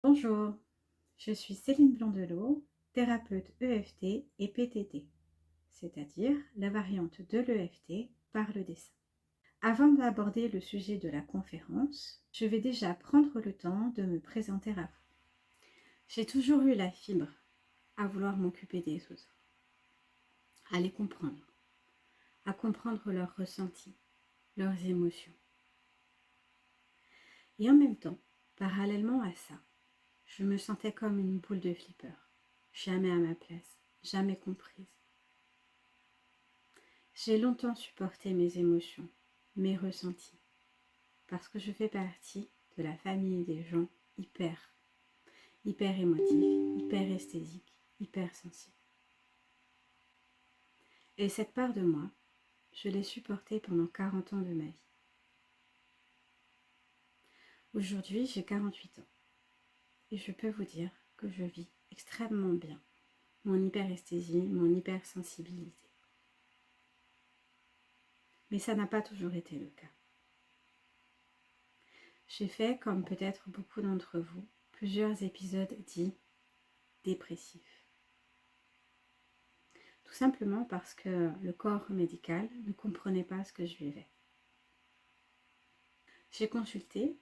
Bonjour, je suis Céline Blondelot, thérapeute EFT et PTT, c'est-à-dire la variante de l'EFT par le dessin. Avant d'aborder le sujet de la conférence, je vais déjà prendre le temps de me présenter à vous. J'ai toujours eu la fibre à vouloir m'occuper des autres, à les comprendre, à comprendre leurs ressentis, leurs émotions. Et en même temps, parallèlement à ça, je me sentais comme une boule de flipper, jamais à ma place, jamais comprise. J'ai longtemps supporté mes émotions, mes ressentis, parce que je fais partie de la famille des gens hyper émotifs, hyper esthétiques, hyper sensibles. Et cette part de moi, je l'ai supportée pendant 40 ans de ma vie. Aujourd'hui, j'ai 48 ans et je peux vous dire que je vis extrêmement bien mon hyperesthésie, mon hypersensibilité. Mais ça n'a pas toujours été le cas. J'ai fait, comme peut-être beaucoup d'entre vous, plusieurs épisodes dits dépressifs. Tout simplement parce que le corps médical ne comprenait pas ce que je vivais. J'ai consulté,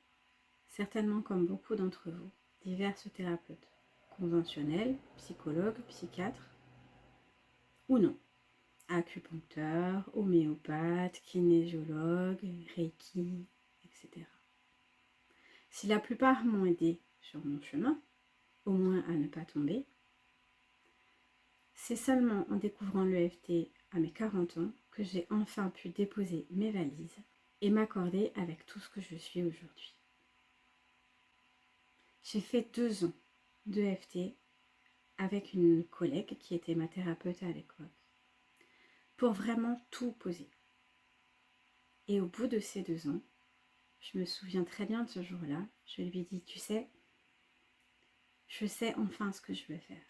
certainement comme beaucoup d'entre vous, diverses thérapeutes, conventionnels, psychologues, psychiatres, ou non, acupuncteurs, homéopathes, kinésiologues, reiki, etc. Si la plupart m'ont aidé sur mon chemin, au moins à ne pas tomber, c'est seulement en découvrant l'EFT à mes 40 ans que j'ai enfin pu déposer mes valises et m'accorder avec tout ce que je suis aujourd'hui. J'ai fait 2 ans d'EFT avec une collègue qui était ma thérapeute à l'époque pour vraiment tout poser. Et au bout de ces 2 ans, je me souviens très bien de ce jour-là, je lui ai dit, tu sais, je sais enfin ce que je veux faire.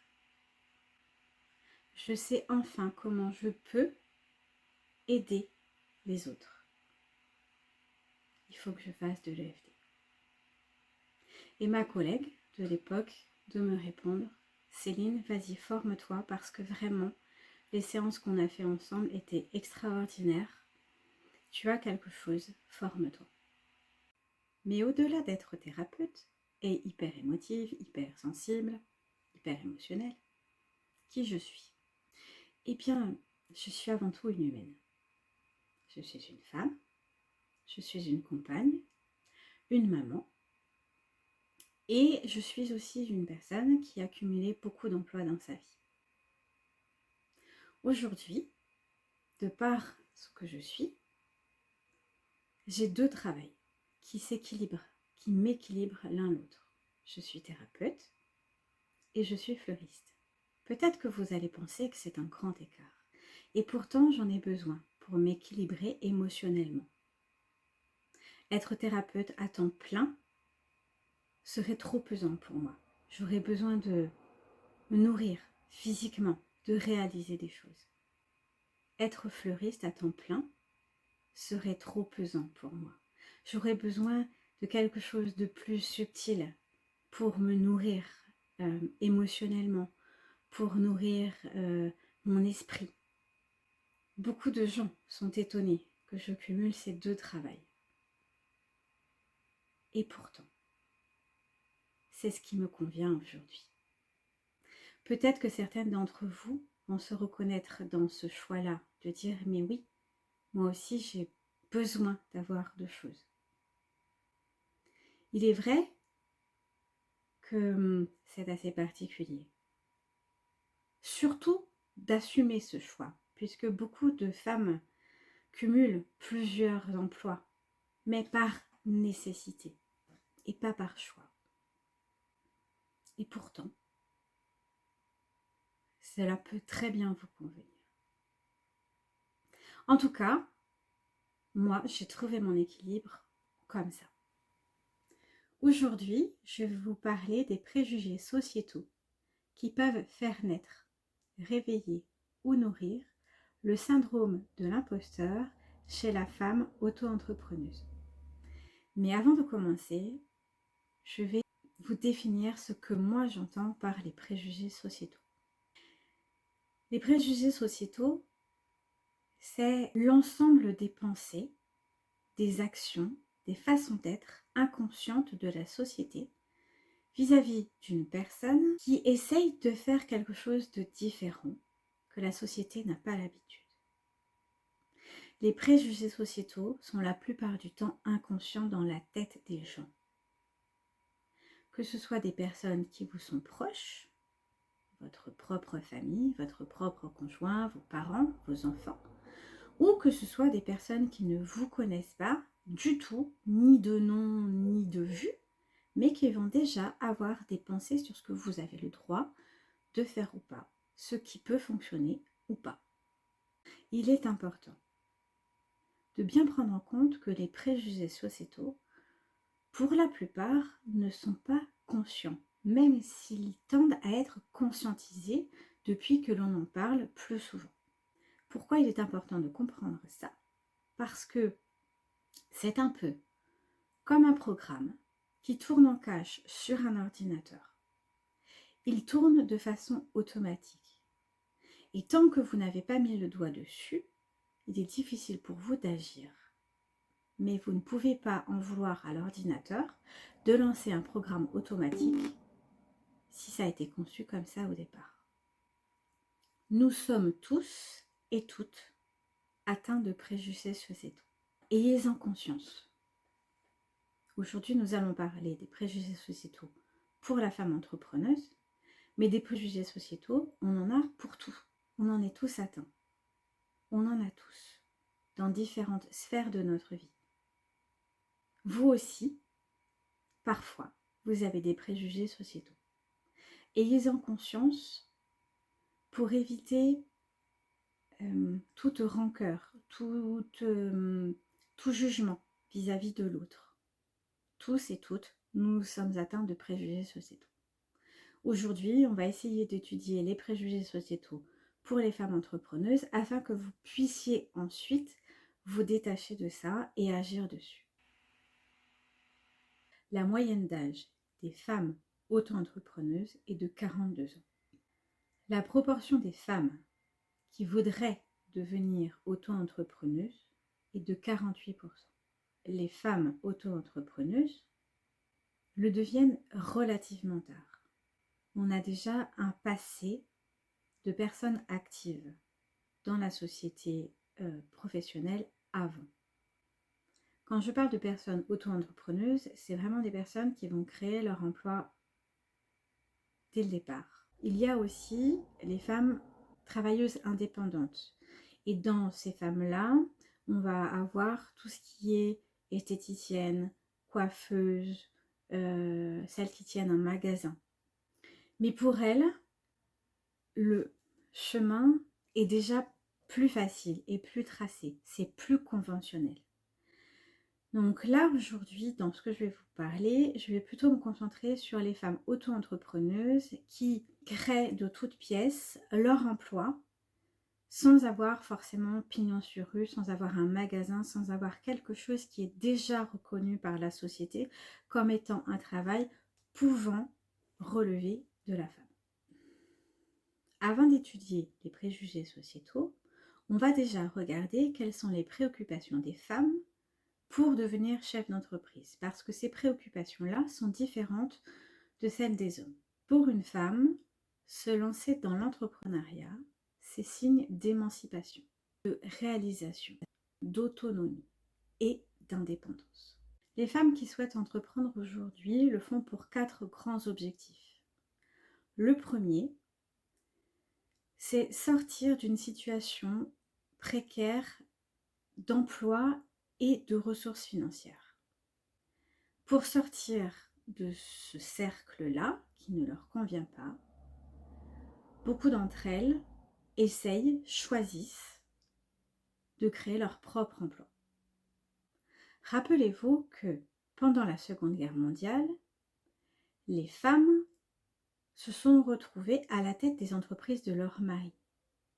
Je sais enfin comment je peux aider les autres. Il faut que je fasse de l'EFT. Et ma collègue de l'époque de me répondre, Céline, vas-y, forme-toi parce que vraiment, les séances qu'on a fait ensemble étaient extraordinaires. Tu as quelque chose, forme-toi. Mais au-delà d'être thérapeute et hyper émotive, hyper sensible, hyper émotionnelle, qui je suis? Eh bien, je suis avant tout une humaine. Je suis une femme, je suis une compagne, une maman, et je suis aussi une personne qui a cumulé beaucoup d'emplois dans sa vie. Aujourd'hui, de par ce que je suis, j'ai 2 travails qui s'équilibrent, qui m'équilibrent l'un l'autre. Je suis thérapeute et je suis fleuriste. Peut-être que vous allez penser que c'est un grand écart. Et pourtant, j'en ai besoin pour m'équilibrer émotionnellement. Être thérapeute à temps plein serait trop pesant pour moi. J'aurais besoin de me nourrir physiquement, de réaliser des choses. Être fleuriste à temps plein serait trop pesant pour moi. J'aurais besoin de quelque chose de plus subtil pour me nourrir émotionnellement, pour nourrir mon esprit. Beaucoup de gens sont étonnés que je cumule ces 2 travails. Et pourtant, c'est ce qui me convient aujourd'hui. Peut-être que certaines d'entre vous vont se reconnaître dans ce choix-là, de dire mais oui, moi aussi j'ai besoin d'avoir 2 choses. Il est vrai que c'est assez particulier. Surtout d'assumer ce choix, puisque beaucoup de femmes cumulent plusieurs emplois, mais par nécessité et pas par choix. Et pourtant, cela peut très bien vous convenir. En tout cas, moi, j'ai trouvé mon équilibre comme ça. Aujourd'hui, je vais vous parler des préjugés sociétaux qui peuvent faire naître, réveiller ou nourrir le syndrome de l'imposteur chez la femme auto-entrepreneuse. Mais avant de commencer, je vais vous définir ce que moi j'entends par les préjugés sociétaux. Les préjugés sociétaux, c'est l'ensemble des pensées, des actions, des façons d'être inconscientes de la société vis-à-vis d'une personne qui essaye de faire quelque chose de différent que la société n'a pas l'habitude. Les préjugés sociétaux sont la plupart du temps inconscients dans la tête des gens. Que ce soit des personnes qui vous sont proches, votre propre famille, votre propre conjoint, vos parents, vos enfants, ou que ce soit des personnes qui ne vous connaissent pas du tout, ni de nom, ni de vue, mais qui vont déjà avoir des pensées sur ce que vous avez le droit de faire ou pas, ce qui peut fonctionner ou pas. Il est important de bien prendre en compte que les préjugés sociétaux, pour la plupart, ne sont pas conscients, même s'ils tendent à être conscientisés depuis que l'on en parle plus souvent. Pourquoi il est important de comprendre ça? Parce que c'est un peu comme un programme qui tourne en cache sur un ordinateur. Il tourne de façon automatique. Et tant que vous n'avez pas mis le doigt dessus, il est difficile pour vous d'agir. Mais vous ne pouvez pas en vouloir à l'ordinateur de lancer un programme automatique si ça a été conçu comme ça au départ. Nous sommes tous et toutes atteints de préjugés sociétaux. Ayez-en conscience. Aujourd'hui, nous allons parler des préjugés sociétaux pour la femme entrepreneuse, mais des préjugés sociétaux, on en a pour tout. On en est tous atteints. On en a tous, dans différentes sphères de notre vie. Vous aussi, parfois, vous avez des préjugés sociétaux. Ayez-en conscience pour éviter toute rancœur, tout jugement vis-à-vis de l'autre. Tous et toutes, nous sommes atteints de préjugés sociétaux. Aujourd'hui, on va essayer d'étudier les préjugés sociétaux pour les femmes entrepreneuses afin que vous puissiez ensuite vous détacher de ça et agir dessus. La moyenne d'âge des femmes auto-entrepreneuses est de 42 ans. La proportion des femmes qui voudraient devenir auto-entrepreneuses est de 48%. Les femmes auto-entrepreneuses le deviennent relativement tard. On a déjà un passé de personnes actives dans la société professionnelle avant. Quand je parle de personnes auto-entrepreneuses, c'est vraiment des personnes qui vont créer leur emploi dès le départ. Il y a aussi les femmes travailleuses indépendantes. Et dans ces femmes-là, on va avoir tout ce qui est esthéticienne, coiffeuse, celles qui tiennent un magasin. Mais pour elles, le chemin est déjà plus facile et plus tracé. C'est plus conventionnel. Donc là, aujourd'hui, dans ce que je vais vous parler, je vais plutôt me concentrer sur les femmes auto-entrepreneuses qui créent de toutes pièces leur emploi sans avoir forcément pignon sur rue, sans avoir un magasin, sans avoir quelque chose qui est déjà reconnu par la société comme étant un travail pouvant relever de la femme. Avant d'étudier les préjugés sociétaux, on va déjà regarder quelles sont les préoccupations des femmes pour devenir chef d'entreprise, parce que ces préoccupations-là sont différentes de celles des hommes. Pour une femme, se lancer dans l'entrepreneuriat, c'est signe d'émancipation, de réalisation, d'autonomie et d'indépendance. Les femmes qui souhaitent entreprendre aujourd'hui le font pour 4 grands objectifs. Le premier, c'est sortir d'une situation précaire d'emploi et de ressources financières. Pour sortir de ce cercle-là, qui ne leur convient pas, beaucoup d'entre elles choisissent de créer leur propre emploi. Rappelez-vous que pendant la Seconde Guerre mondiale, les femmes se sont retrouvées à la tête des entreprises de leur mari.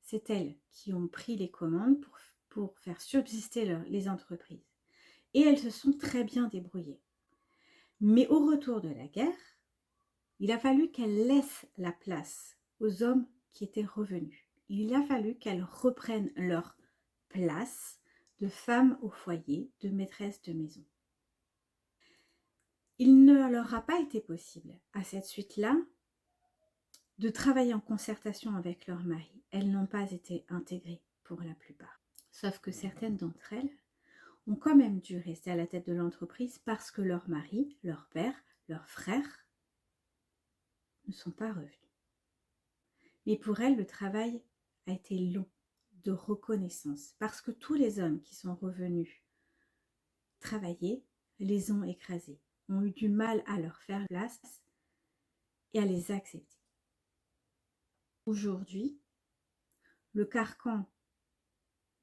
C'est elles qui ont pris les commandes pour faire subsister les entreprises. Et elles se sont très bien débrouillées. Mais au retour de la guerre, Il a fallu qu'elle laisse la place aux hommes qui étaient revenus. Il a fallu qu'elles reprennent leur place de femme au foyer, de maîtresse de maison. Il ne leur a pas été possible, à cette suite-là, de travailler en concertation avec leur mari. Elles n'ont pas été intégrées pour la plupart. Sauf que certaines d'entre elles ont quand même dû rester à la tête de l'entreprise parce que leur mari, leur père, leurs frères ne sont pas revenus. Mais pour elles, le travail a été long de reconnaissance parce que tous les hommes qui sont revenus travailler les ont écrasés, ont eu du mal à leur faire place et à les accepter. Aujourd'hui, le carcan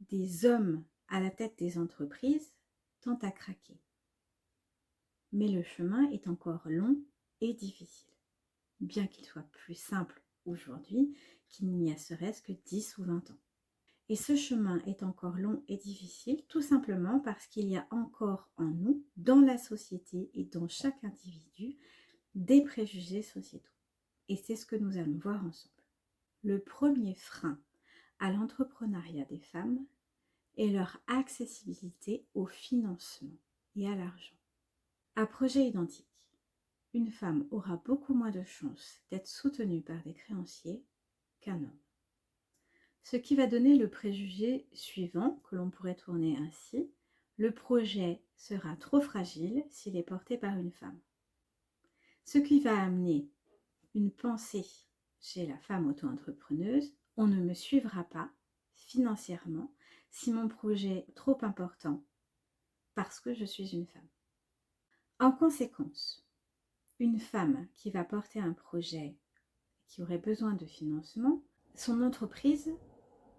des hommes à la tête des entreprises tend à craquer. Mais le chemin est encore long et difficile, bien qu'il soit plus simple aujourd'hui qu'il n'y a serait-ce que 10 ou 20 ans. Et ce chemin est encore long et difficile tout simplement parce qu'il y a encore en nous, dans la société et dans chaque individu, des préjugés sociétaux. Et c'est ce que nous allons voir ensemble. Le premier frein à l'entrepreneuriat des femmes est leur accessibilité au financement et à l'argent. À projet identique, une femme aura beaucoup moins de chances d'être soutenue par des créanciers qu'un homme. Ce qui va donner le préjugé suivant, que l'on pourrait tourner ainsi: le projet sera trop fragile s'il est porté par une femme. Ce qui va amener une pensée chez la femme auto-entrepreneuse: on ne me suivra pas financièrement si mon projet est trop important parce que je suis une femme. En conséquence, une femme qui va porter un projet qui aurait besoin de financement, son entreprise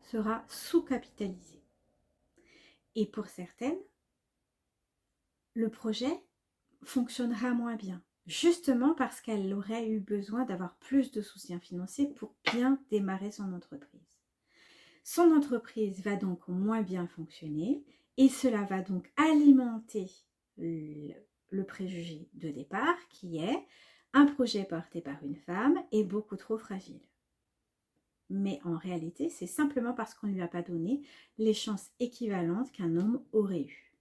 sera sous-capitalisée. Et pour certaines, le projet fonctionnera moins bien, justement parce qu'elle aurait eu besoin d'avoir plus de soutien financier pour bien démarrer son entreprise. Son entreprise va donc moins bien fonctionner et cela va donc alimenter le préjugé de départ qui est: un projet porté par une femme est beaucoup trop fragile. Mais en réalité, c'est simplement parce qu'on ne lui a pas donné les chances équivalentes qu'un homme aurait eues.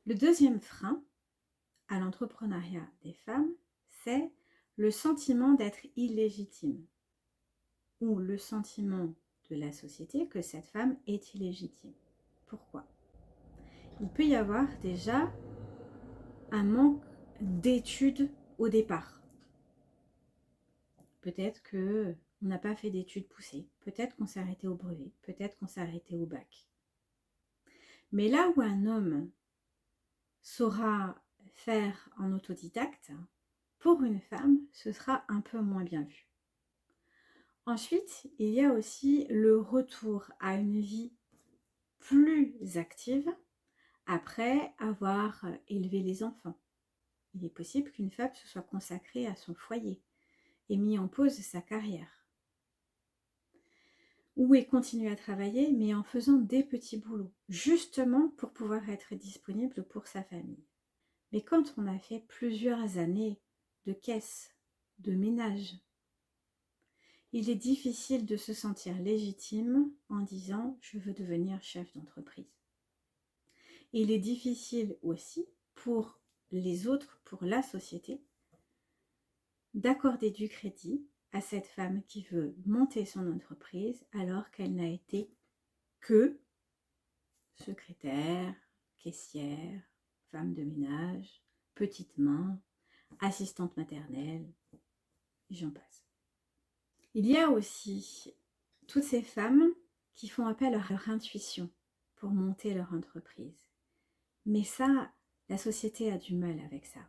Le deuxième frein à l'entrepreneuriat des femmes, c'est le sentiment d'être illégitime ou le sentiment de la société que cette femme est illégitime. Pourquoi? Il peut y avoir déjà un manque d'études au départ. Peut-être qu'on n'a pas fait d'études poussées, peut-être qu'on s'est arrêté au brevet, peut-être qu'on s'est arrêté au bac. Mais là où un homme saura faire en autodidacte, pour une femme, ce sera un peu moins bien vu. Ensuite, il y a aussi le retour à une vie plus active après avoir élevé les enfants. Il est possible qu'une femme se soit consacrée à son foyer et mis en pause sa carrière. Ou ait continué à travailler, mais en faisant des petits boulots, justement pour pouvoir être disponible pour sa famille. Mais quand on a fait plusieurs années de caisse, de ménage, il est difficile de se sentir légitime en disant « je veux devenir chef d'entreprise ». Il est difficile aussi pour les autres, pour la société, d'accorder du crédit à cette femme qui veut monter son entreprise alors qu'elle n'a été que secrétaire, caissière, femme de ménage, petite main, assistante maternelle, et j'en passe. Il y a aussi toutes ces femmes qui font appel à leur intuition pour monter leur entreprise. Mais ça, la société a du mal avec ça.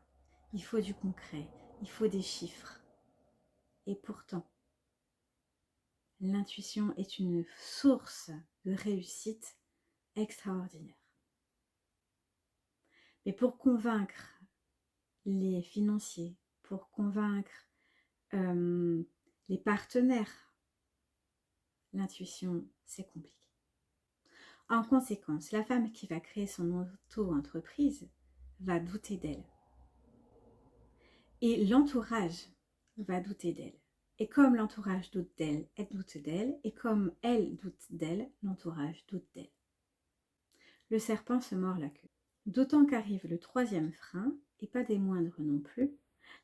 Il faut du concret, il faut des chiffres. Et pourtant, l'intuition est une source de réussite extraordinaire. Mais pour convaincre les financiers, pour convaincre les partenaires, l'intuition, c'est compliqué. En conséquence, la femme qui va créer son auto-entreprise va douter d'elle. Et l'entourage va douter d'elle. Et comme l'entourage doute d'elle, elle doute d'elle. Et comme elle doute d'elle, l'entourage doute d'elle. Le serpent se mord la queue. D'autant qu'arrive le troisième frein, et pas des moindres non plus,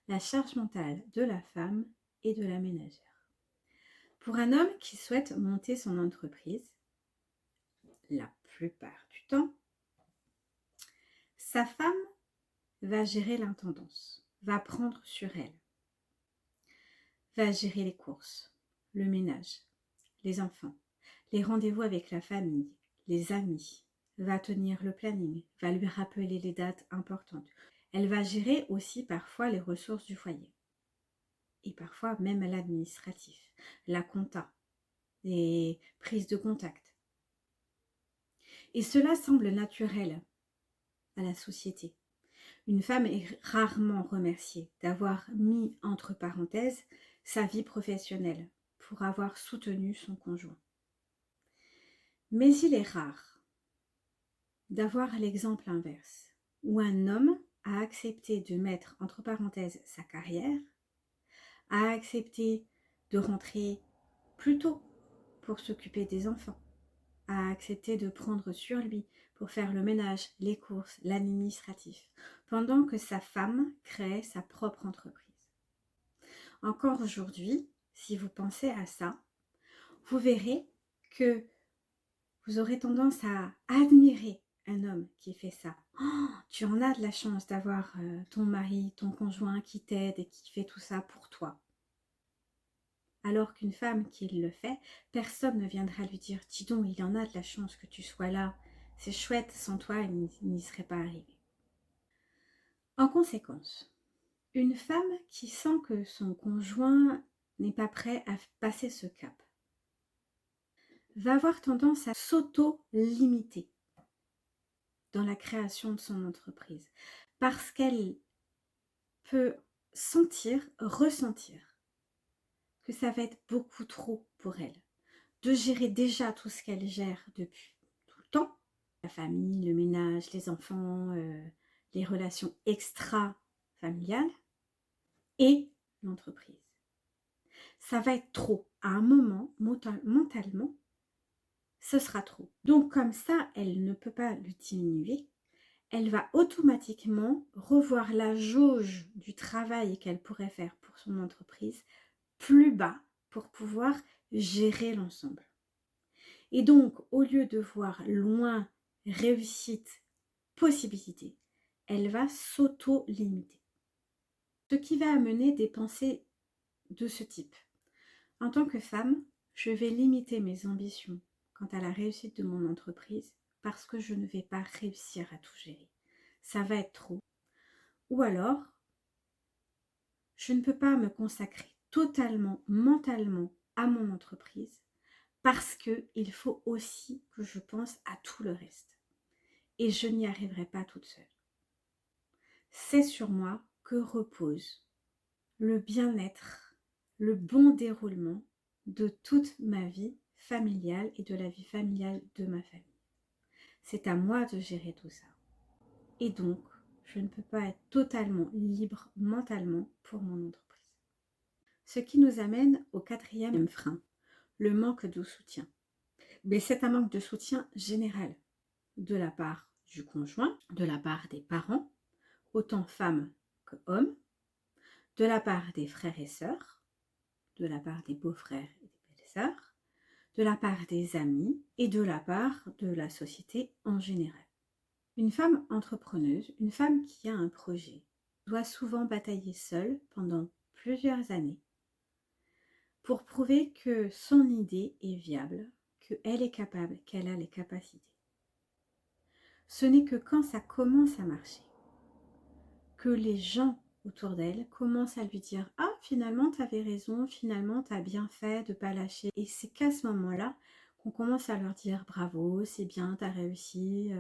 la charge mentale de la femme et de la ménagère. Pour un homme qui souhaite monter son entreprise, la plupart du temps, sa femme va gérer l'intendance, va prendre sur elle, va gérer les courses, le ménage, les enfants, les rendez-vous avec la famille, les amis, va tenir le planning, va lui rappeler les dates importantes. Elle va gérer aussi parfois les ressources du foyer et parfois même l'administratif, la compta, les prises de contact. Et cela semble naturel à la société. Une femme est rarement remerciée d'avoir mis entre parenthèses sa vie professionnelle pour avoir soutenu son conjoint. Mais il est rare d'avoir l'exemple inverse, où un homme a accepté de mettre entre parenthèses sa carrière, a accepté de rentrer plus tôt pour s'occuper des enfants, a accepté de prendre sur lui pour faire le ménage, les courses, l'administratif, pendant que sa femme créait sa propre entreprise. Encore aujourd'hui, si vous pensez à ça, vous verrez que vous aurez tendance à admirer un homme qui fait ça. Oh, tu en as de la chance d'avoir ton mari, ton conjoint qui t'aide et qui fait tout ça pour toi. Alors qu'une femme qui le fait, personne ne viendra lui dire « Dis donc, il en a de la chance que tu sois là. C'est chouette, sans toi, il n'y serait pas arrivé. » En conséquence, une femme qui sent que son conjoint n'est pas prêt à passer ce cap va avoir tendance à s'auto-limiter dans la création de son entreprise parce qu'elle peut ressentir que ça va être beaucoup trop pour elle de gérer déjà tout ce qu'elle gère depuis tout le temps, la famille, le ménage, les enfants, les relations extra-familiales et l'entreprise. Ça va être trop. À un moment, mentalement, ce sera trop. Donc comme ça, elle ne peut pas le diminuer. Elle va automatiquement revoir la jauge du travail qu'elle pourrait faire pour son entreprise plus bas pour pouvoir gérer l'ensemble. Et donc, au lieu de voir loin réussite, possibilité, elle va s'auto-limiter. Ce qui va amener des pensées de ce type. En tant que femme, je vais limiter mes ambitions quant à la réussite de mon entreprise parce que je ne vais pas réussir à tout gérer. Ça va être trop. Ou alors, je ne peux pas me consacrer totalement, mentalement à mon entreprise parce qu'il faut aussi que je pense à tout le reste. Et je n'y arriverai pas toute seule. C'est sur moi que repose le bien-être, le bon déroulement de toute ma vie familiale et de la vie familiale de ma famille. C'est à moi de gérer tout ça. Et donc, je ne peux pas être totalement libre mentalement pour mon entreprise. Ce qui nous amène au quatrième frein, le manque de soutien. Mais c'est un manque de soutien général de la part du conjoint, de la part des parents, autant femmes que hommes, de la part des frères et sœurs, de la part des beaux-frères et des belles-sœurs, de la part des amis et de la part de la société en général. Une femme entrepreneuse, une femme qui a un projet, doit souvent batailler seule pendant plusieurs années pour prouver que son idée est viable, qu'elle est capable, qu'elle a les capacités. Ce n'est que quand ça commence à marcher, que les gens autour d'elle commencent à lui dire « Ah, finalement, tu avais raison, finalement, tu as bien fait de ne pas lâcher. » Et c'est qu'à ce moment-là qu'on commence à leur dire « Bravo, c'est bien, tu as réussi,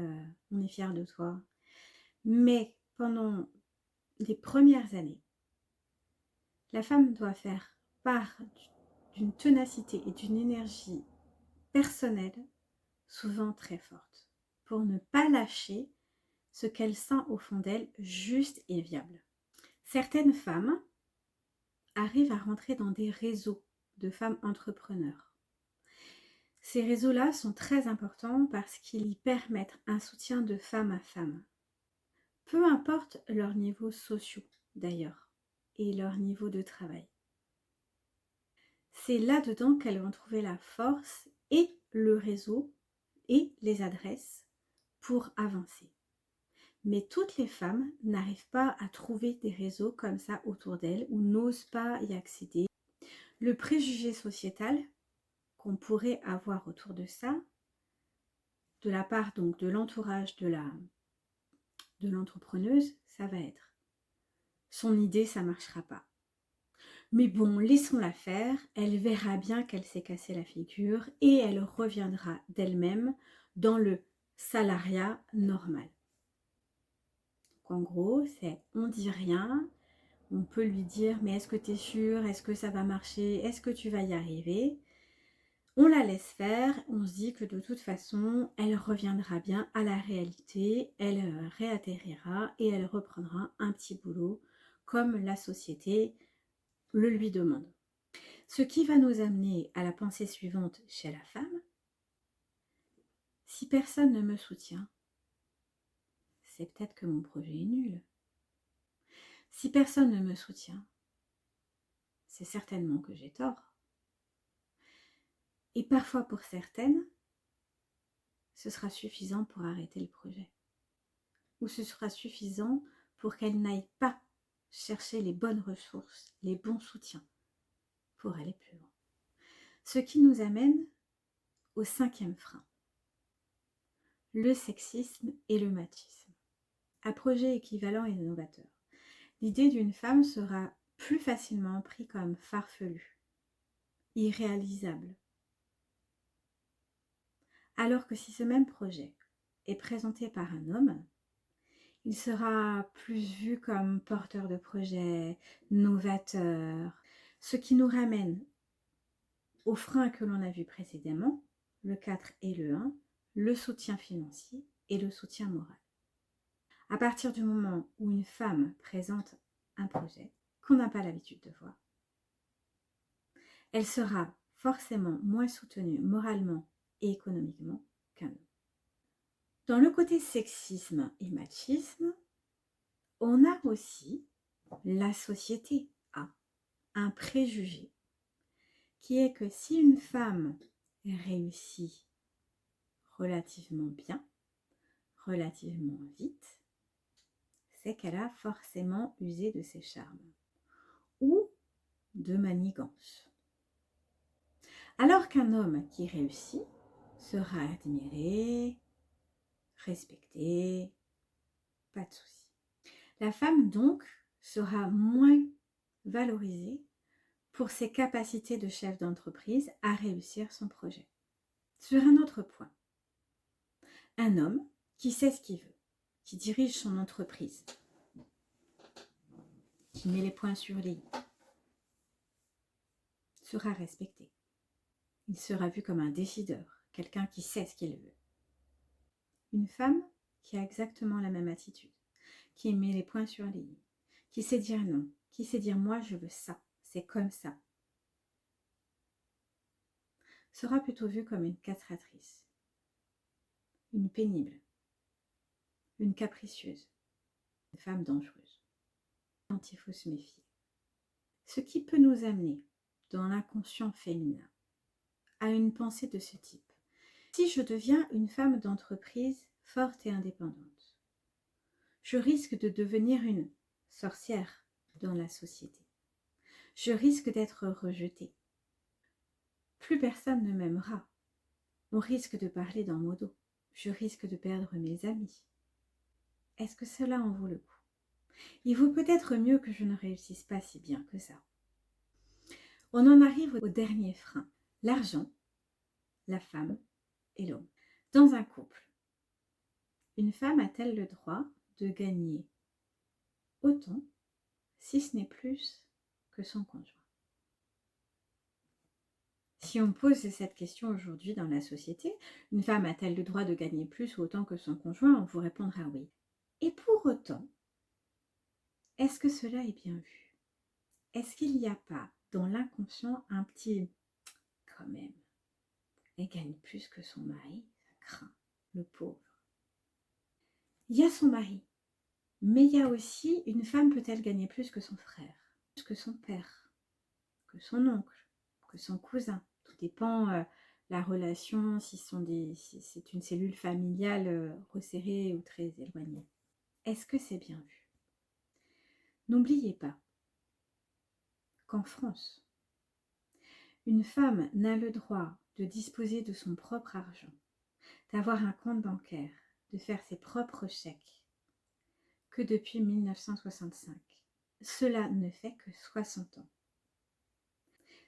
on est fiers de toi. » Mais pendant les premières années, la femme doit faire part d'une ténacité et d'une énergie personnelle souvent très forte pour ne pas lâcher ce qu'elle sent au fond d'elle juste et viable. Certaines femmes arrive à rentrer dans des réseaux de femmes entrepreneurs. Ces réseaux-là sont très importants parce qu'ils permettent un soutien de femme à femme. Peu importe leurs niveaux sociaux d'ailleurs et leur niveau de travail. C'est là-dedans qu'elles vont trouver la force et le réseau et les adresses pour avancer. Mais toutes les femmes n'arrivent pas à trouver des réseaux comme ça autour d'elles ou n'osent pas y accéder. Le préjugé sociétal qu'on pourrait avoir autour de ça, de la part donc de l'entourage de l'entrepreneuse, ça va être son idée, ça ne marchera pas. Mais bon, laissons-la faire, elle verra bien qu'elle s'est cassée la figure et elle reviendra d'elle-même dans le salariat normal. Donc en gros, c'est on dit rien, on peut lui dire mais est-ce que tu es sûre, est-ce que ça va marcher, est-ce que tu vas y arriver? On la laisse faire, on se dit que de toute façon, elle reviendra bien à la réalité, elle réatterrira et elle reprendra un petit boulot comme la société le lui demande. Ce qui va nous amener à la pensée suivante chez la femme. Si personne ne me soutient, c'est peut-être que mon projet est nul. Si personne ne me soutient, c'est certainement que j'ai tort. Et parfois pour certaines, ce sera suffisant pour arrêter le projet. Ou ce sera suffisant pour qu'elles n'aillent pas chercher les bonnes ressources, les bons soutiens pour aller plus loin. Ce qui nous amène au 5e frein, le sexisme et le machisme. À projet équivalent et novateur, l'idée d'une femme sera plus facilement prise comme farfelue, irréalisable. Alors que si ce même projet est présenté par un homme, il sera plus vu comme porteur de projet, novateur, ce qui nous ramène aux freins que l'on a vus précédemment, le 4 et le 1, le soutien financier et le soutien moral. À partir du moment où une femme présente un projet qu'on n'a pas l'habitude de voir, elle sera forcément moins soutenue moralement et économiquement qu'un homme. Dans le côté sexisme et machisme, on a aussi la société a un préjugé qui est que si une femme réussit relativement bien, relativement vite, c'est qu'elle a forcément usé de ses charmes ou de manigance. Alors qu'un homme qui réussit sera admiré, respecté, pas de souci. La femme donc sera moins valorisée pour ses capacités de chef d'entreprise à réussir son projet. Sur un autre point, un homme qui sait ce qu'il veut, qui dirige son entreprise, qui met les points sur les i, sera respecté. Il sera vu comme un décideur, quelqu'un qui sait ce qu'il veut. Une femme qui a exactement la même attitude, qui met les points sur les i, qui sait dire non, qui sait dire moi je veux ça, c'est comme ça, sera plutôt vue comme une castratrice, une pénible, une capricieuse, une femme dangereuse, dont il faut se méfier. Ce qui peut nous amener dans l'inconscient féminin à une pensée de ce type. Si je deviens une femme d'entreprise forte et indépendante, je risque de devenir une sorcière dans la société. Je risque d'être rejetée. Plus personne ne m'aimera. On risque de parler dans mon dos. Je risque de perdre mes amis. Est-ce que cela en vaut le coup? Il vaut peut-être mieux que je ne réussisse pas si bien que ça. On en arrive au dernier frein, l'argent, la femme et l'homme. Dans un couple, une femme a-t-elle le droit de gagner autant, si ce n'est plus, que son conjoint? Si on pose cette question aujourd'hui dans la société, une femme a-t-elle le droit de gagner plus ou autant que son conjoint? On vous répondra oui. Et pour autant, est-ce que cela est bien vu? est-ce qu'il n'y a pas dans l'inconscient un petit quand même, elle gagne plus que son mari, ça craint, le pauvre. Il y a son mari, mais il y a aussi une femme peut-elle gagner plus que son frère, plus que son père, que son oncle, que son cousin. Tout dépend la relation, si c'est une cellule familiale resserrée ou très éloignée. Est-ce que c'est bien vu? N'oubliez pas qu'en France, une femme n'a le droit de disposer de son propre argent, d'avoir un compte bancaire, de faire ses propres chèques, que depuis 1965. Cela ne fait que 60 ans.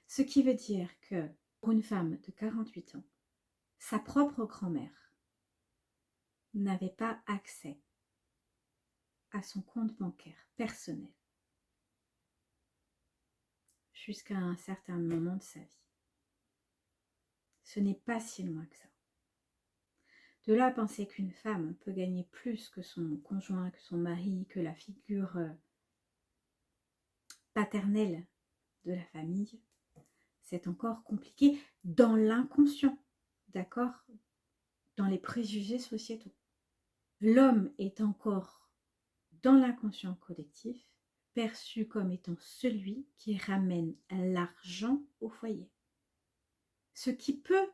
Ce qui veut dire que pour une femme de 48 ans, sa propre grand-mère n'avait pas accès à son compte bancaire personnel jusqu'à un certain moment de sa vie. Ce n'est pas si loin que ça. De là à penser qu'une femme peut gagner plus que son conjoint, que son mari, que la figure paternelle de la famille, c'est encore compliqué dans l'inconscient, d'accord? Dans les préjugés sociétaux. L'homme est encore dans l'inconscient collectif perçu comme étant celui qui ramène l'argent au foyer. Ce qui peut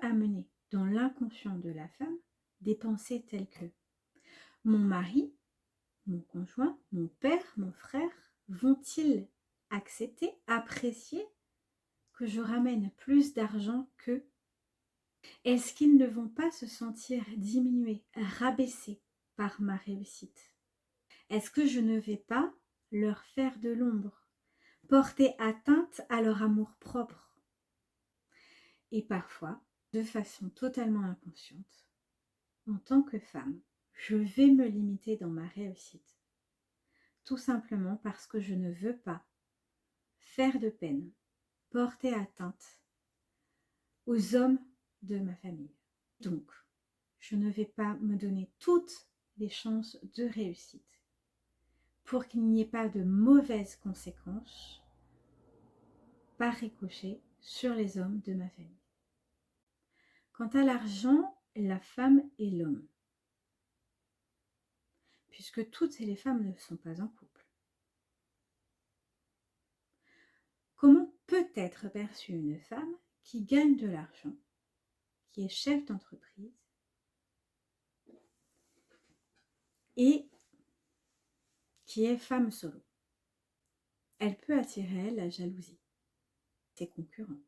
amener dans l'inconscient de la femme des pensées telles que mon mari, mon conjoint, mon père, mon frère vont-ils accepter, apprécier que je ramène plus d'argent qu'eux? Est-ce qu'ils ne vont pas se sentir diminués, rabaissés par ma réussite? Est-ce que je ne vais pas leur faire de l'ombre, porter atteinte à leur amour-propre? Et parfois, de façon totalement inconsciente, en tant que femme, je vais me limiter dans ma réussite, tout simplement parce que je ne veux pas faire de peine, porter atteinte aux hommes de ma famille. Donc, je ne vais pas me donner toutes les chances de réussite pour qu'il n'y ait pas de mauvaises conséquences par ricochet sur les hommes de ma famille. Quant à l'argent, la femme et l'homme, puisque toutes les femmes ne sont pas en couple. Comment peut être perçue une femme qui gagne de l'argent, qui est chef d'entreprise et qui est femme solo? Elle peut attirer la jalousie de ses concurrents,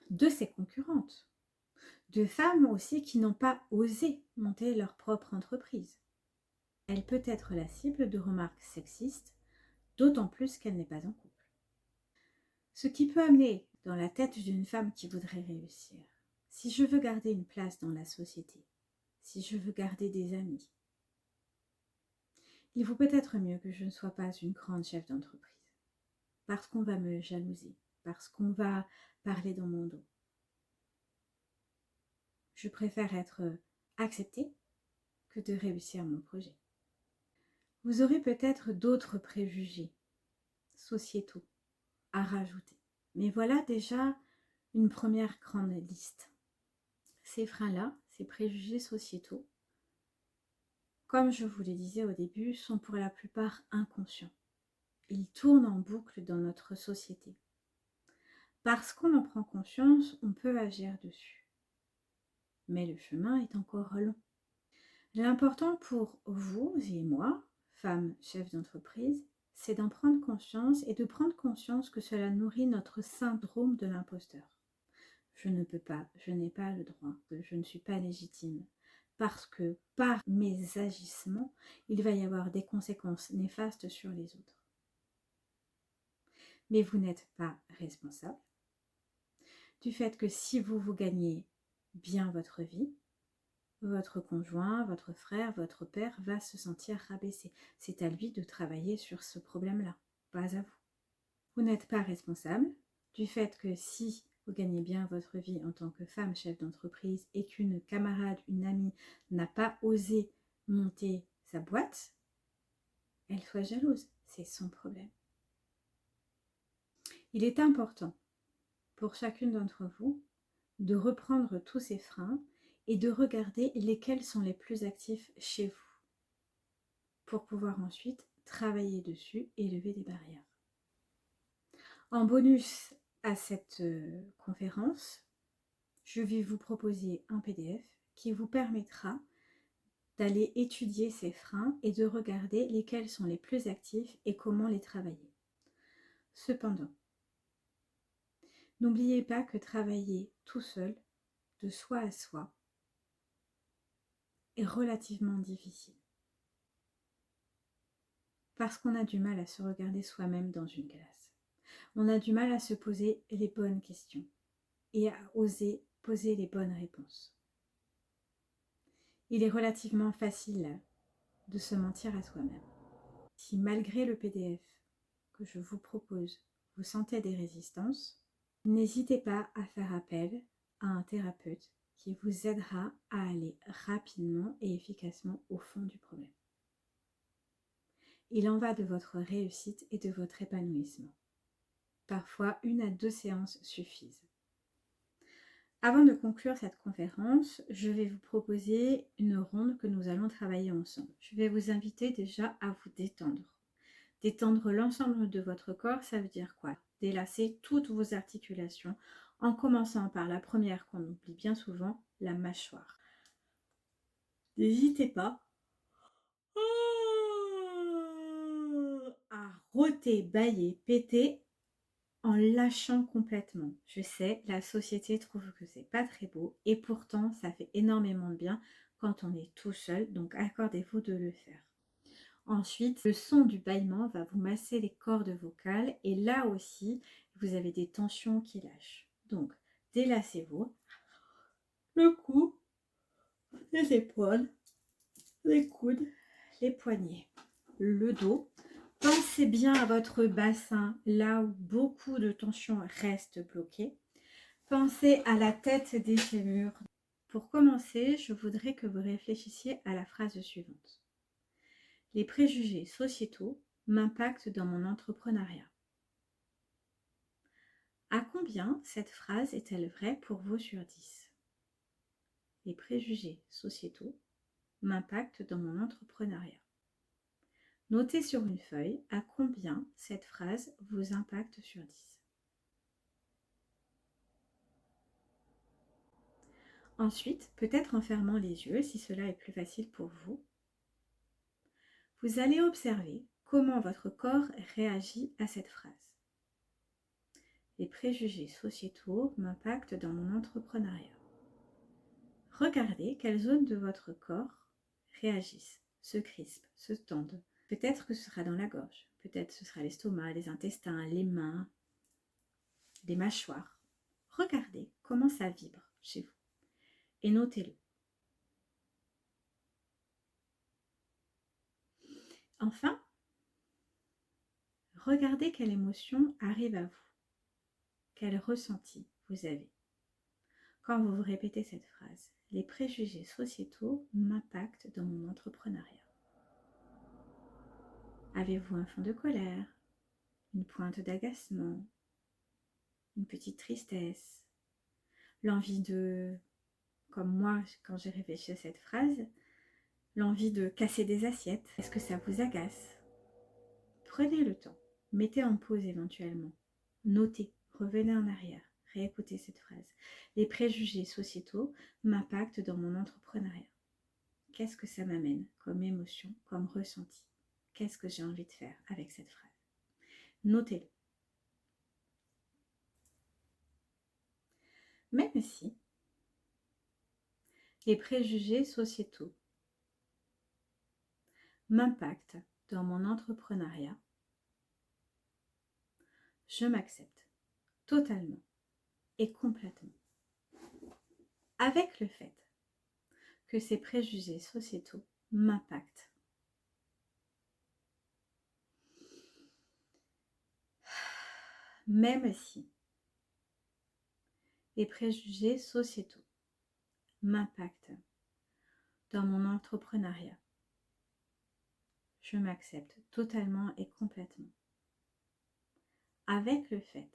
de ses concurrentes, de femmes aussi qui n'ont pas osé monter leur propre entreprise. Elle peut être la cible de remarques sexistes, d'autant plus qu'elle n'est pas en couple. Ce qui peut amener dans la tête d'une femme qui voudrait réussir, si je veux garder une place dans la société, si je veux garder des amis, il vaut peut-être mieux que je ne sois pas une grande chef d'entreprise, parce qu'on va me jalouser, parce qu'on va parler dans mon dos. Je préfère être acceptée que de réussir mon projet. Vous aurez peut-être d'autres préjugés sociétaux à rajouter. Mais voilà déjà une première grande liste. Ces freins-là, ces préjugés sociétaux, comme je vous le disais au début, sont pour la plupart inconscients. Ils tournent en boucle dans notre société. Parce qu'on en prend conscience, on peut agir dessus. Mais le chemin est encore long. L'important pour vous et moi, femmes chefs d'entreprise, c'est d'en prendre conscience et de prendre conscience que cela nourrit notre syndrome de l'imposteur. Je ne peux pas, je n'ai pas le droit, je ne suis pas légitime. Parce que par mes agissements, il va y avoir des conséquences néfastes sur les autres. Mais vous n'êtes pas responsable du fait que si vous gagnez bien votre vie, votre conjoint, votre frère, votre père va se sentir rabaissé. C'est à lui de travailler sur ce problème-là, pas à vous. Vous n'êtes pas responsable du fait que si vous gagnez bien votre vie en tant que femme chef d'entreprise et qu'une camarade, une amie n'a pas osé monter sa boîte, elle soit jalouse. c'est son problème. Il est important pour chacune d'entre vous de reprendre tous ces freins et de regarder lesquels sont les plus actifs chez vous pour pouvoir ensuite travailler dessus et lever des barrières. En bonus à cette conférence, je vais vous proposer un PDF qui vous permettra d'aller étudier ces freins et de regarder lesquels sont les plus actifs et comment les travailler. Cependant, n'oubliez pas que travailler tout seul, de soi à soi, est relativement difficile. Parce qu'on a du mal à se regarder soi-même dans une glace. On a du mal à se poser les bonnes questions et à oser poser les bonnes réponses. Il est relativement facile de se mentir à soi-même. Si malgré le PDF que je vous propose, vous sentez des résistances, n'hésitez pas à faire appel à un thérapeute qui vous aidera à aller rapidement et efficacement au fond du problème. Il en va de votre réussite et de votre épanouissement. Parfois, 1 à 2 séances suffisent. Avant de conclure cette conférence, je vais vous proposer une ronde que nous allons travailler ensemble. Je vais vous inviter déjà à vous détendre. Détendre l'ensemble de votre corps, ça veut dire quoi? Délasser toutes vos articulations, en commençant par la première qu'on oublie bien souvent, la mâchoire. N'hésitez pas à rôter, bâiller, péter en lâchant complètement. Je sais, la société trouve que c'est pas très beau et pourtant ça fait énormément de bien quand on est tout seul, donc accordez-vous de le faire. Ensuite, le son du bâillement va vous masser les cordes vocales et là aussi, vous avez des tensions qui lâchent. Donc, délassez-vous. Le cou, les épaules, les coudes, les poignets, le dos. Pensez bien à votre bassin, là où beaucoup de tensions restent bloquées. Pensez à la tête des fémurs. Pour commencer, je voudrais que vous réfléchissiez à la phrase suivante. Les préjugés sociétaux m'impactent dans mon entrepreneuriat. À combien cette phrase est-elle vraie pour vous sur 10? Les préjugés sociétaux m'impactent dans mon entrepreneuriat. Notez sur une feuille à combien cette phrase vous impacte sur 10. Ensuite, peut-être en fermant les yeux, si cela est plus facile pour vous, vous allez observer comment votre corps réagit à cette phrase. Les préjugés sociétaux m'impactent dans mon entrepreneuriat. Regardez quelles zones de votre corps réagissent, se crispent, se tendent. Peut-être que ce sera dans la gorge, peut-être ce sera l'estomac, les intestins, les mains, les mâchoires. Regardez comment ça vibre chez vous et notez-le. Enfin, regardez quelle émotion arrive à vous, quel ressenti vous avez. Quand vous vous répétez cette phrase, les préjugés sociétaux m'impactent dans mon entrepreneuriat. Avez-vous un fond de colère, une pointe d'agacement, une petite tristesse, l'envie de, comme moi quand j'ai réfléchi à cette phrase, l'envie de casser des assiettes? Est-ce que ça vous agace? Prenez le temps, mettez en pause éventuellement, notez, revenez en arrière, réécoutez cette phrase. Les préjugés sociétaux m'impactent dans mon entrepreneuriat. Qu'est-ce que ça m'amène comme émotion, comme ressenti? Qu'est-ce que j'ai envie de faire avec cette phrase? Notez-le. Même si les préjugés sociétaux m'impactent dans mon entrepreneuriat, je m'accepte totalement et complètement. Avec le fait que ces préjugés sociétaux m'impactent. Même si les préjugés sociétaux m'impactent dans mon entrepreneuriat, je m'accepte totalement et complètement. Avec le fait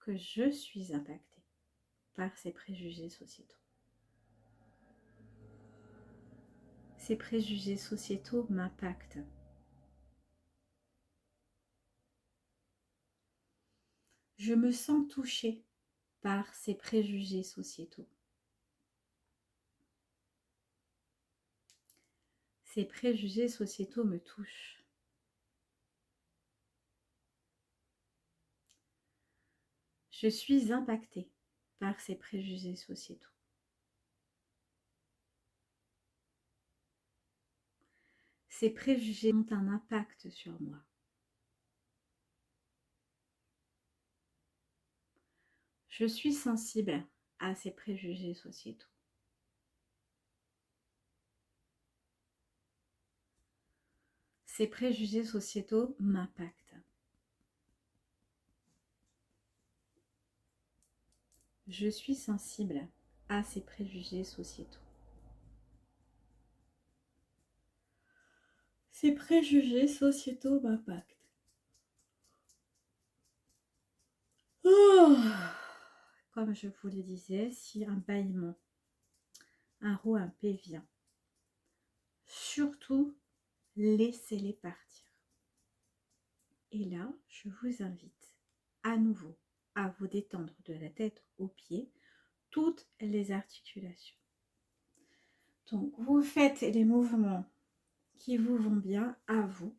que je suis impactée par ces préjugés sociétaux. Ces préjugés sociétaux m'impactent. Je me sens touchée par ces préjugés sociétaux. Ces préjugés sociétaux me touchent. Je suis impactée par ces préjugés sociétaux. Ces préjugés ont un impact sur moi. Je suis sensible à ces préjugés sociétaux. Ces préjugés sociétaux m'impactent. Je suis sensible à ces préjugés sociétaux. Ces préjugés sociétaux m'impactent. Oh, comme je vous le disais, si un bâillement, un rouimpé vient, surtout laissez-les partir. Et là, je vous invite à nouveau à vous détendre de la tête aux pieds, toutes les articulations. Donc, vous faites les mouvements qui vous vont bien à vous.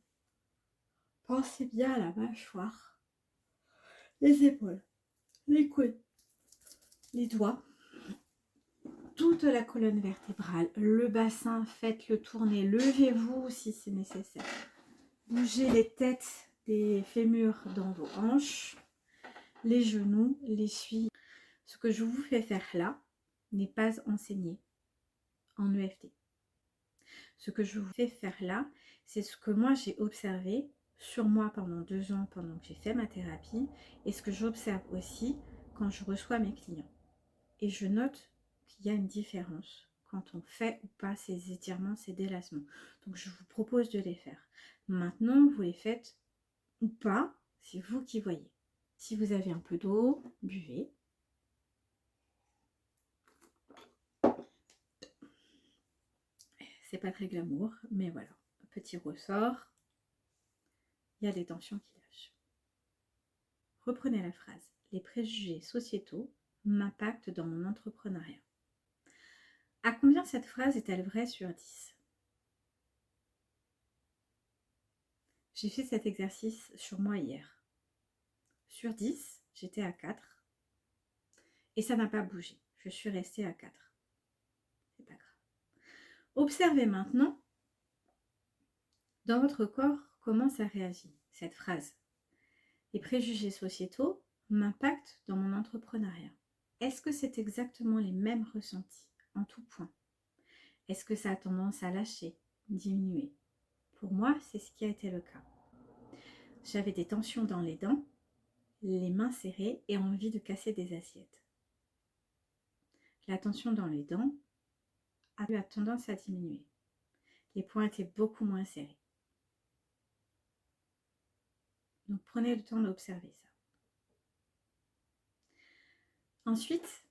Pensez bien à la mâchoire, les épaules, les coudes, les doigts, toute la colonne vertébrale, le bassin, faites-le tourner, levez-vous si c'est nécessaire. Bougez les têtes des fémurs dans vos hanches, les genoux, les chevilles. Ce que je vous fais faire là n'est pas enseigné en EFT. Ce que je vous fais faire là, c'est ce que moi j'ai observé sur moi pendant 2 ans, pendant que j'ai fait ma thérapie, et ce que j'observe aussi quand je reçois mes clients. Et je note qu'il y a une différence quand on fait ou pas ces étirements, ces délassements. Donc je vous propose de les faire. Maintenant, vous les faites ou pas, c'est vous qui voyez. Si vous avez un peu d'eau, buvez. C'est pas très glamour, mais voilà. Petit ressort. Il y a des tensions qui lâchent. Reprenez la phrase. Les préjugés sociétaux m'impactent dans mon entrepreneuriat. À combien cette phrase est-elle vraie sur 10? J'ai fait cet exercice sur moi hier. Sur 10, j'étais à 4. Et ça n'a pas bougé. Je suis restée à 4. C'est pas grave. Observez maintenant dans votre corps comment ça réagit, cette phrase. Les préjugés sociétaux m'impactent dans mon entrepreneuriat. Est-ce que c'est exactement les mêmes ressentis en tout point? Est-ce que ça a tendance à lâcher, diminuer? Pour moi, c'est ce qui a été le cas. J'avais des tensions dans les dents, les mains serrées et envie de casser des assiettes. La tension dans les dents a eu tendance à diminuer. Les poings étaient beaucoup moins serrés. Donc prenez le temps d'observer ça. Ensuite,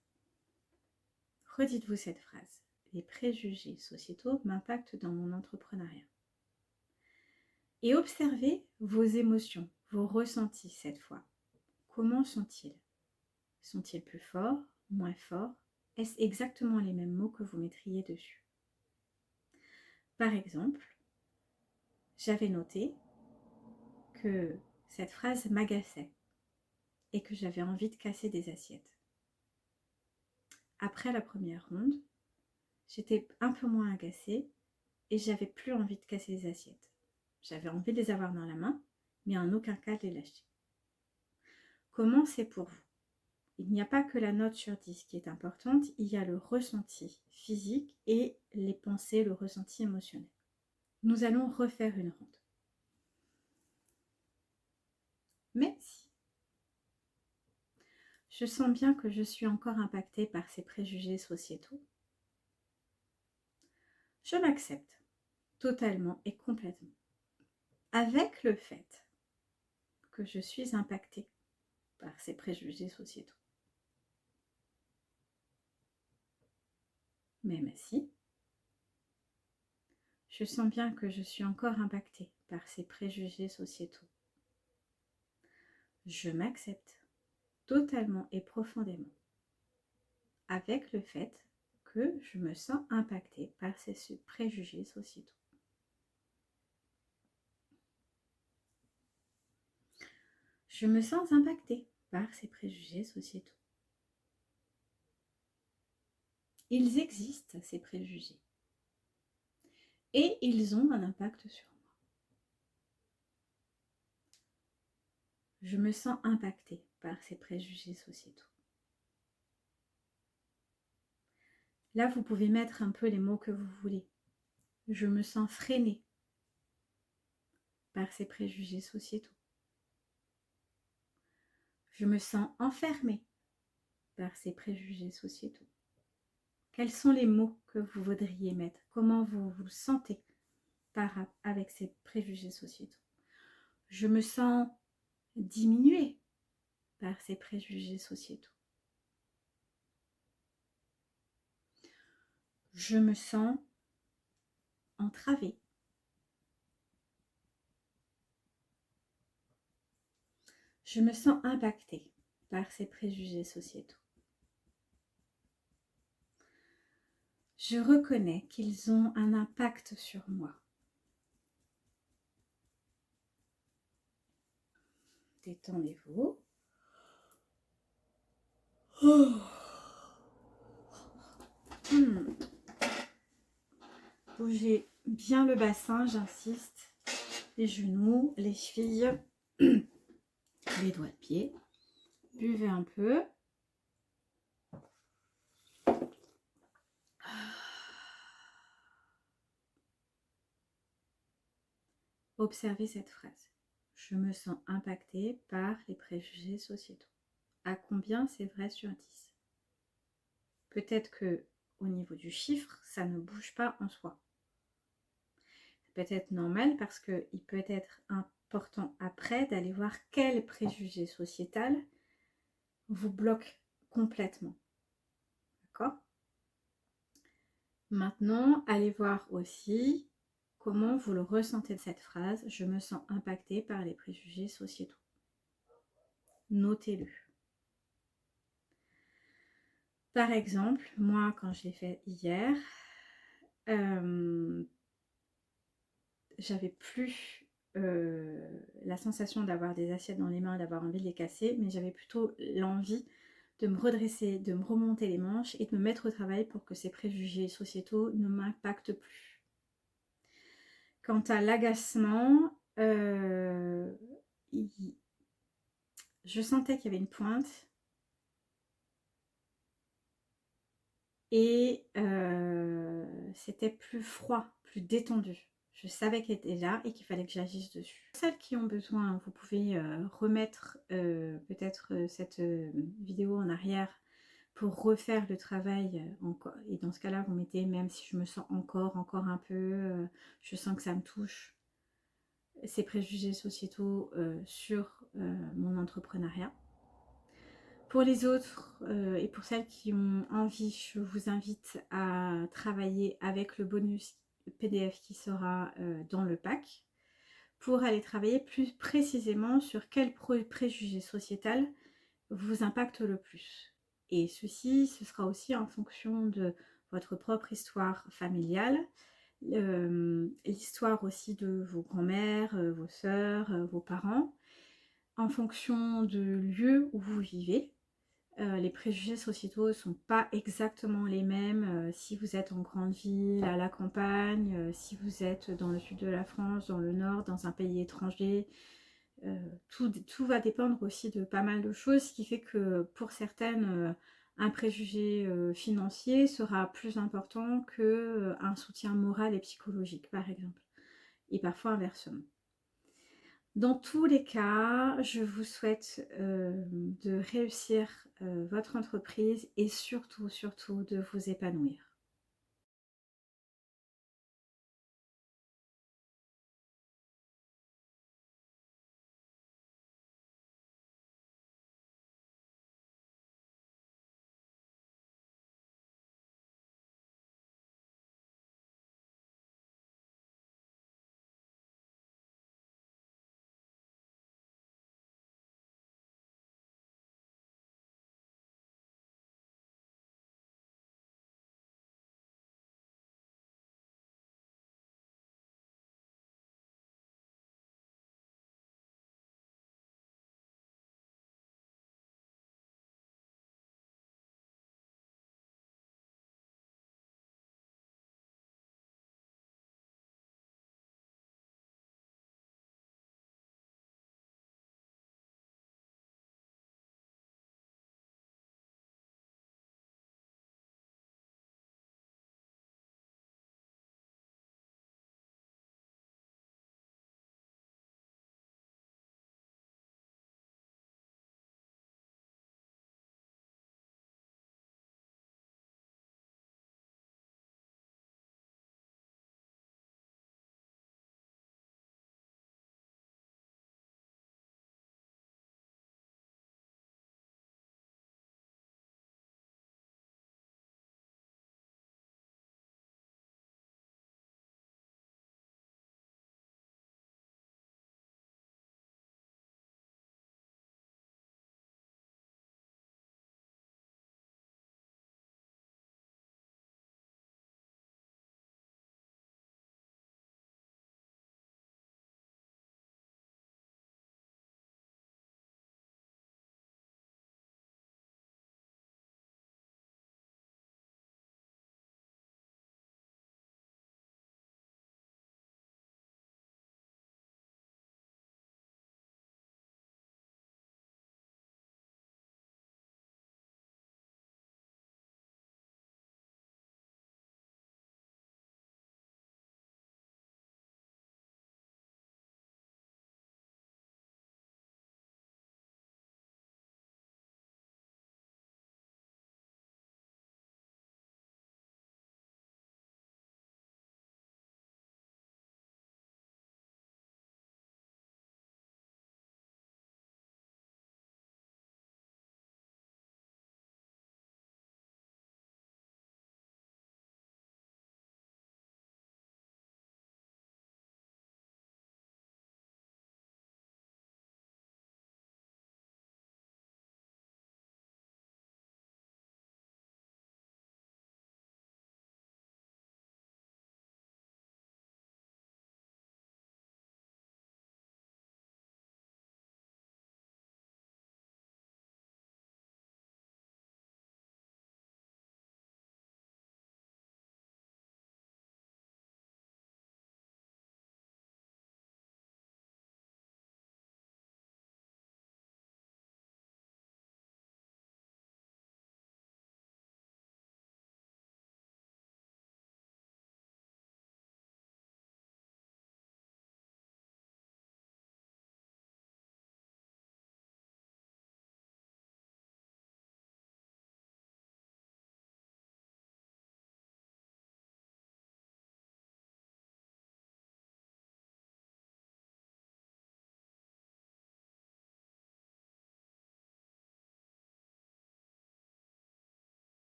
redites-vous cette phrase. Les préjugés sociétaux m'impactent dans mon entrepreneuriat. Et observez vos émotions, vos ressentis cette fois. Comment sont-ils? Sont-ils plus forts, moins forts? Est-ce exactement les mêmes mots que vous mettriez dessus? Par exemple, j'avais noté que cette phrase m'agaçait et que j'avais envie de casser des assiettes. Après la première ronde, j'étais un peu moins agacée et j'avais plus envie de casser les assiettes. J'avais envie de les avoir dans la main, mais en aucun cas de les lâcher. Comment c'est pour vous? Il n'y a pas que la note sur 10 qui est importante, il y a le ressenti physique et les pensées, le ressenti émotionnel. Nous allons refaire une ronde. Mais si je sens bien que je suis encore impactée par ces préjugés sociétaux, je m'accepte totalement et complètement. avec le fait que je suis impactée par ces préjugés sociétaux. Même si je sens bien que je suis encore impactée par ces préjugés sociétaux, je m'accepte totalement et profondément avec le fait que je me sens impactée par ces préjugés sociétaux. Je me sens impactée par ces préjugés sociétaux. Ils existent, ces préjugés. Et ils ont un impact sur moi. Je me sens impactée par ces préjugés sociétaux. Là, vous pouvez mettre un peu les mots que vous voulez. Je me sens freinée par ces préjugés sociétaux. Je me sens enfermée par ces préjugés sociétaux. Quels sont les mots que vous voudriez mettre? Comment vous vous sentez avec ces préjugés sociétaux? Je me sens diminuée par ces préjugés sociétaux. Je me sens entravée. Je me sens impactée par ces préjugés sociétaux. Je reconnais qu'ils ont un impact sur moi. Détendez-vous. Bougez bien le bassin, j'insiste. Les genoux, les chevilles, les doigts de pied. Buvez un peu. Observez cette phrase. Je me sens impactée par les préjugés sociétaux. À combien c'est vrai sur 10? Peut-être que au niveau du chiffre, ça ne bouge pas en soi. C'est peut-être normal parce qu'il peut être important après d'aller voir quel préjugé sociétal vous bloque complètement. D'accord? Maintenant, allez voir aussi comment vous le ressentez de cette phrase. Je me sens impactée par les préjugés sociétaux. Notez-le. Par exemple, moi, quand je l'ai fait hier, j'avais plus la sensation d'avoir des assiettes dans les mains, d'avoir envie de les casser, mais j'avais plutôt l'envie de me redresser, de me remonter les manches et de me mettre au travail pour que ces préjugés sociétaux ne m'impactent plus. Quant à l'agacement, je sentais qu'il y avait une pointe et c'était plus froid, plus détendu. Je savais qu'elle était là et qu'il fallait que j'agisse dessus. Celles qui ont besoin, vous pouvez remettre peut-être cette vidéo en arrière pour refaire le travail. Et dans ce cas-là, vous mettez, même si je me sens encore un peu, je sens que ça me touche, ces préjugés sociétaux sur mon entrepreneuriat. Pour les autres et pour celles qui ont envie, je vous invite à travailler avec le bonus PDF qui sera dans le pack pour aller travailler plus précisément sur quel préjugé sociétal vous impacte le plus. Et ceci, ce sera aussi en fonction de votre propre histoire familiale, l'histoire aussi de vos grands-mères, vos sœurs, vos parents, en fonction du lieu où vous vivez. Les préjugés sociétaux ne sont pas exactement les mêmes si vous êtes en grande ville, à la campagne, si vous êtes dans le sud de la France, dans le nord, dans un pays étranger. Tout va dépendre aussi de pas mal de choses, ce qui fait que pour certaines, un préjugé financier sera plus important qu'un soutien moral et psychologique, par exemple. Et parfois inversement. Dans tous les cas, je vous souhaite de réussir votre entreprise et surtout de vous épanouir.